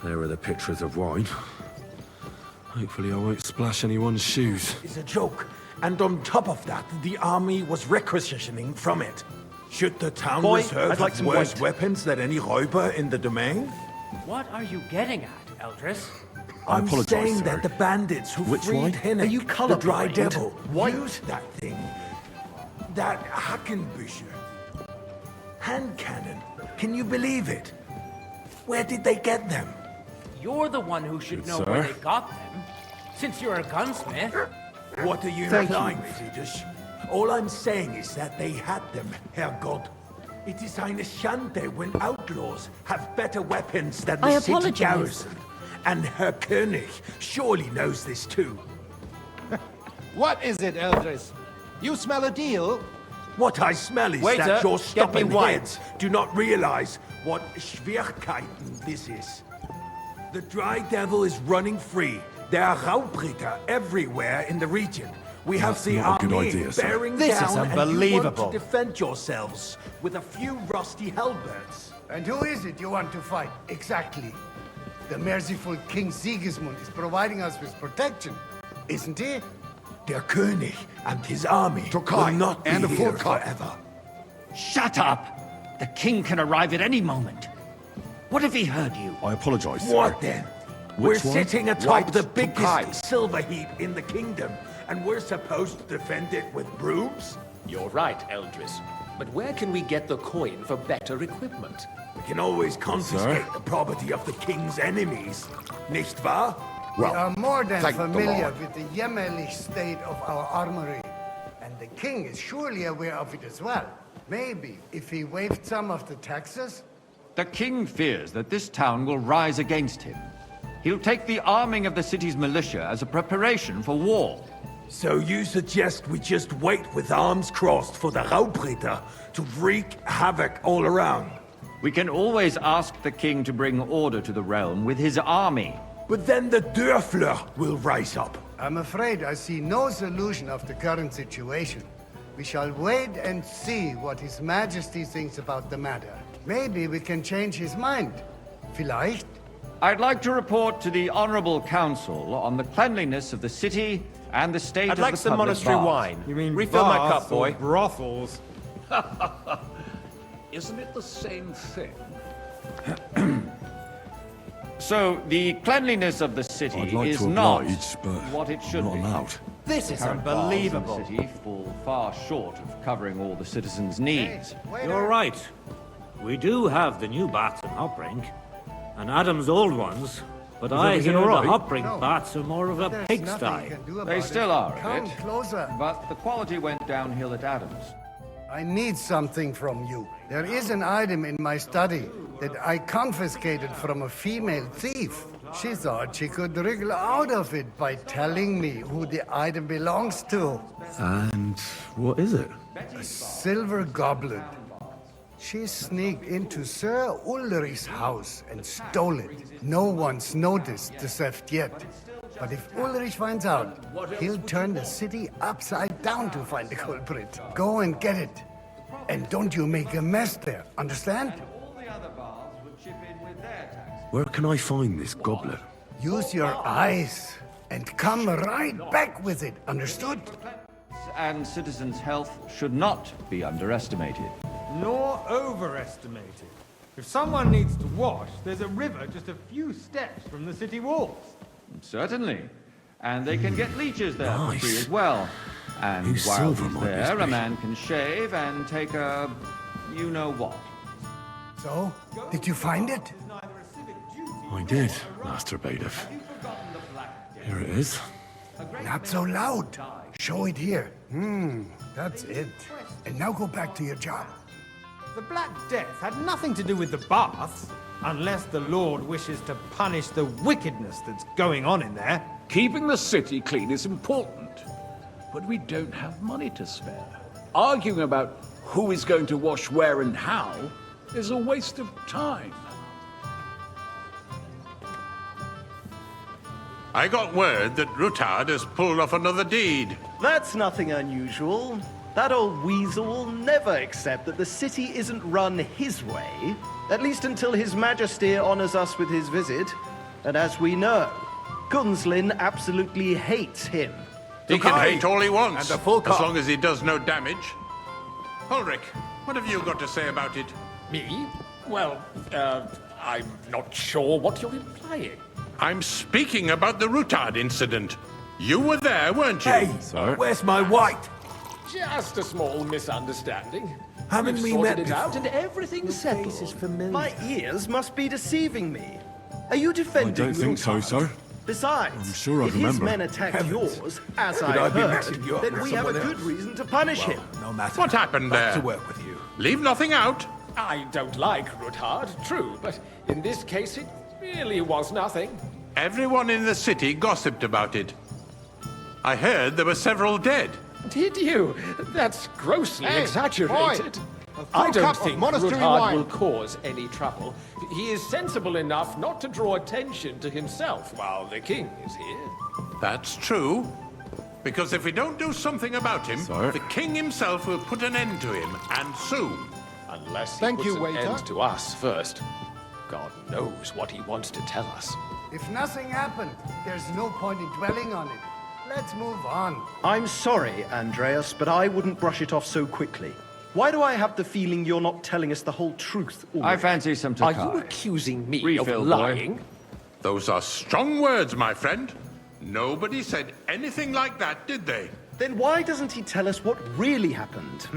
There are the pictures of wine. Hopefully I won't splash anyone's shoes. It's a joke. And on top of that, the army was requisitioning from it. Should the town Boy, reserve I'd like have some worse white. weapons than any räuber in the domain? What are you getting at, Eldris? I I'm apologize, saying sir. that the bandits who Which freed wine? Henrik, Are you the Dry colorblind? Devil, Why- used that thing. That Hackenbücher. Hand cannon. Can you believe it? Where did they get them? You're the one who should Good know sir. where they got them, since you're a gunsmith. What are you Thank you. implying, Sidish? All I'm saying is that they had them, Herrgott. It is eine Schande when outlaws have better weapons than the I city apologize. garrison. And Herr König surely knows this too. What is it, Eldris? You smell a deal? What I smell is Waiter, that your get me stubborn wine. heads do not realize what Schwierigkeiten this is. The Dry Devil is running free. There are Raubritter everywhere in the region. We have That's the not a good army idea, sir. bearing This down, is and you unbelievable. want to defend yourselves with a few rusty halberds. And who is it you want to fight, exactly? The merciful King Sigismund is providing us with protection, isn't he? Der König and his army Tokai will not be and a here Volkart. forever. Shut up! The king can arrive at any moment. What if he heard you? I apologize, sir. What then? Which We're one? sitting atop White the Tokai. biggest silver heap in the kingdom, and we're supposed to defend it with brooms? You're right, Eldris. But where can we get the coin for better equipment? We can always confiscate the property of the king's enemies, nicht wahr? We are more than thank the familiar Lord. with the jämmerlich state of our armory. And the king is surely aware of it as well. Maybe if he waived some of the taxes? The king fears that this town will rise against him. He'll take the arming of the city's militia as a preparation for war. So you suggest we just wait with arms crossed for the Raubritter to wreak havoc all around? We can always ask the king to bring order to the realm with his army. But then the Dörfler will rise up. I'm afraid I see no solution of the current situation. We shall wait and see what His Majesty thinks about the matter. Maybe we can change his mind. Vielleicht? I'd like to report to the Honorable Council on the cleanliness of the city and the state I'd of like the some public monastery baths. wine. You mean Refill my baths cup, boy. or brothels? Isn't it the same thing? So, the cleanliness of the city I'd like is to not oblige, but what it should not be. allowed. This is Current baths in unbelievable. the city fall far short of covering all the citizens' needs. You're right. We do have the new baths in Hopbrink, and Adam's old ones, but I everything hear all right? the Hopbrink No. baths are more of a There's pigsty. nothing you can do about They it. still are a Come bit. closer. But the quality went downhill at Adams. I need something from you. There is an item in my study that I confiscated from a female thief. She thought she could wriggle out of it by telling me who the item belongs to. And what is it? A silver goblet. She sneaked into Sir Ulrich's house and stole it. No one's noticed the theft yet. But if Ulrich finds out, he'll turn the city upside down to find the culprit. Go and get it. And don't you make a mess there, understand? All the other baths would chip in with their taxes. Where can I find this goblet? Use your eyes and come right back with it, understood? And citizens' health should not be underestimated. Nor overestimated. If someone needs to wash, there's a river just a few steps from the city walls. Certainly. And they can get leeches there for Nice. free as well. And Whose while silver he's might this there, a be? man can shave and take a... you-know-what. So, did you find it? I did, Master Bailiff. Here it is. Not so loud. Show it here. That's it. And now go back to your job. The Black Death had nothing to do with the baths, unless the Lord wishes to punish the wickedness that's going on in there. Keeping the city clean is important, but we don't have money to spare. Arguing about who is going to wash where and how is a waste of time. I got word that Rutard has pulled off another deed. That's nothing unusual. That old weasel will never accept that the city isn't run his way, at least until His Majesty honors us with his visit. And as we know, Gunslin absolutely hates him. He can hate all he wants, And the full as cost. long as he does no damage. Ulrich, what have you got to say about it? Me? Well, I'm not sure what you're implying. I'm speaking about the Rutard incident. You were there, weren't you? Hey, Sir? where's my white? Just a small misunderstanding. Haven't We've we sorted met it out before? and everything's settled. My ears must be deceiving me. Are you defending I don't think so, Rutard? sir. Besides, I'm sure I if his remember. men attacked Heavens. yours, as Could I I be heard, mixing you up then with we have a someone good else? reason to punish him. No matter. What happened Back there? to work with you. Leave nothing out. I don't like Rutard, true, but in this case it really was nothing. Everyone in the city gossiped about it. I heard there were several dead. Did you? That's grossly Hey, exaggerated. boy, a full I don't cup of think monastery Rutard wine. will cause any trouble. He is sensible enough not to draw attention to himself while the king is here. That's true. Because if we don't do something about him, Sir? the king himself will put an end to him, and soon. Unless he Thank puts you, an waiter. end to us first. God knows what he wants to tell us. If nothing happened, there's no point in dwelling on it. Let's move on. I'm sorry, Andreas, but I wouldn't brush it off so quickly. Why do I have the feeling you're not telling us the whole truth? I Ulrich? fancy some Are Takai. you accusing me Refill, of boy. lying? Those are strong words, my friend. Nobody said anything like that, did they? Then why doesn't he tell us what really happened?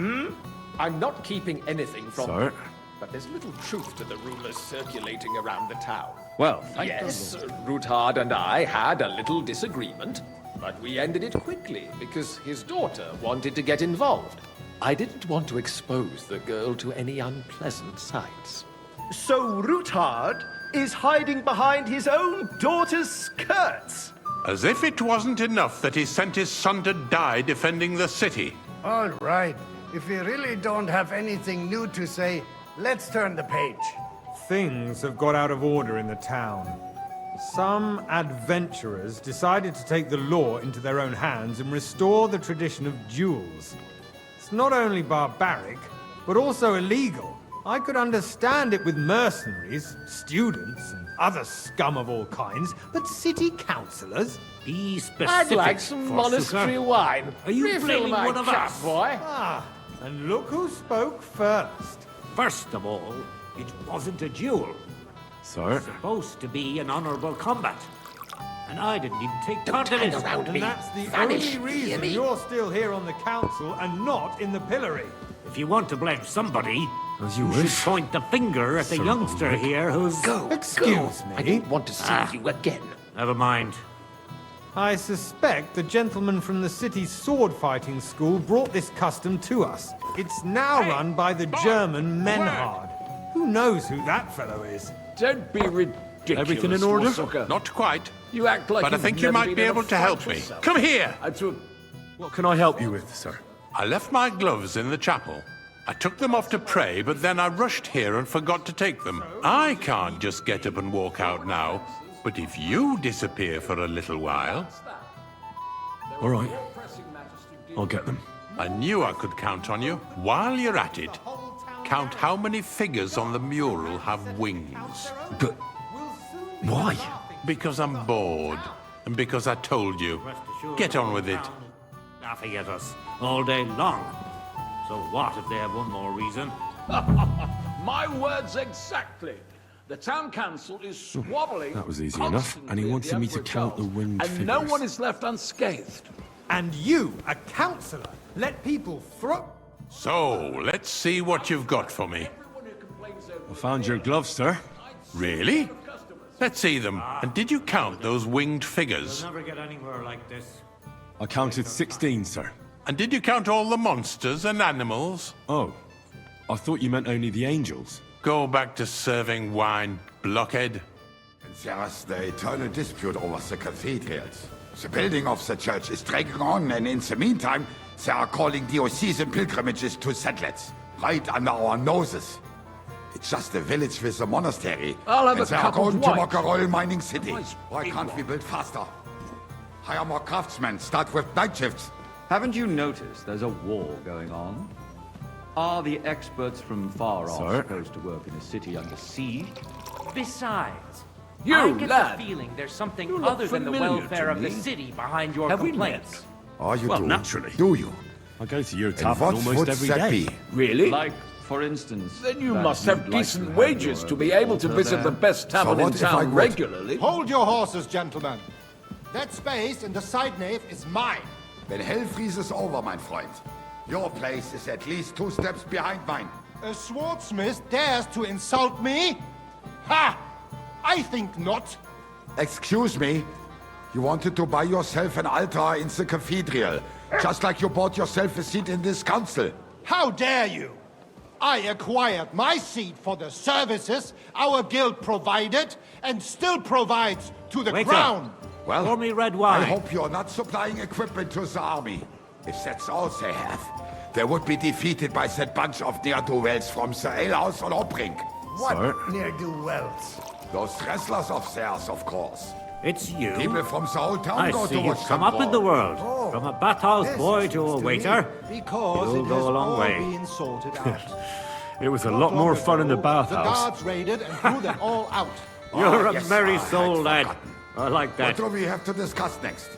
I'm not keeping anything from Sir? you, but there's little truth to the rumors circulating around the town. Well, thank Yes, Rutard and I had a little disagreement, but we ended it quickly because his daughter wanted to get involved. I didn't want to expose the girl to any unpleasant sights. So Rutard is hiding behind his own daughter's skirts. As if it wasn't enough that he sent his son to die defending the city. All right. If we really don't have anything new to say, let's turn the page. Things have got out of order in the town. Some adventurers decided to take the law into their own hands and restore the tradition of duels. It's not only barbaric, but also illegal. I could understand it with mercenaries, students, and other scum of all kinds, but city councillors? Be specific. I'd like some monastery Forsyther. wine. Are you Refill blaming my one of cup, us? boy. Ah, and look who spoke first. First of all, it wasn't a duel. Sir? Supposed to be an honorable combat. And I didn't even take part in it. around And me. that's the Vanish, only hear reason me? you're still here on the council and not in the pillory. If you want to blame somebody, As you you should wish. point the finger at the Sir youngster Ulrich. here who's... Excuse I me. don't want to see you again. Never mind. I suspect the gentleman from the city's sword-fighting school brought this custom to us. It's now run by the German Menhard. Who knows who that fellow is? Don't be ridiculous. Everything in order? Warsucker. Not quite. You act like But I you've think you never might been be in a able to fight help me. yourself. Come here! I took... What can I help you with, sir? I left my gloves in the chapel. I took them off to pray, but then I rushed here and forgot to take them. I can't just get up and walk out now. But if you disappear for a little while, All right. I'll get them. I knew I could count on you. While you're at it, count how many figures on the mural have wings. But why? Because I'm bored, and because I told you. Rest assured, Get on with it. town is laughing at us all day long. So what if they have one more reason? My words exactly. The town council is squabbling. That was easy enough, constantly and he at wanted the me to Emperor count the Charles, winged and no figures. one is left unscathed. And you, a councillor, let people throw... So, let's see what you've got for me. I found your gloves, sir. Really? Let's see them. And did you count those winged figures? We'll never get anywhere like this. I counted 16, sir. And did you count all the monsters and animals? Oh, I thought you meant only the angels. Go back to serving wine, blockhead. There's the eternal dispute over the cathedrals. The building of the church is dragging on, and in the meantime, they are calling diocesan pilgrimages to settlers, right under our noses. It's just a village with a monastery. I'll have and a they are cup of going to wine. make a royal mining city. Nice Why big can't we one. build faster? Hire more craftsmen, start with night shifts. Haven't you noticed there's a war going on? Are the experts from far off Sir? supposed to work in a city under siege? Besides, You, I get lad. the feeling there's something You look other than the familiar welfare to of the me. city behind your Have we complaints. Oh, you Well, do? naturally. Do you? I go to your And tavern what almost would every that day. be? Really? Like, for instance... Then you that must you'd have like decent have wages your to be able to altar visit the there. best tavern what in if I town would? regularly. Hold your horses, gentlemen. That space in the side nave is mine. Then hell freezes over, mein Freund. Your place is at least 2 steps behind mine. A swordsmith dares to insult me? Ha! I think not. Excuse me? You wanted to buy yourself an altar in the cathedral, just like you bought yourself a seat in this council. How dare you? I acquired my seat for the services our guild provided and still provides to the Waiter. crown. Well, Pour me red wine. I hope you're not supplying equipment to the army. If that's all they have, they would be defeated by that bunch of ne'er-do-wells from the alehouse on Hopbrink. What ne'er-do-wells? Those wrestlers of theirs, of course. It's you. People from the whole town I go see to you've watch come them up in the brawl. world. Oh, From a bathhouse this boy makes to a sense to waiter. Because You'll it go has a long all way. been sorted out. It was a Not lot more long fun in the ago, bathhouse. The guards raided and threw them all out. You're Ah, a yes, merry I'd soul, lad. forgotten. I like What that. do we have to discuss next?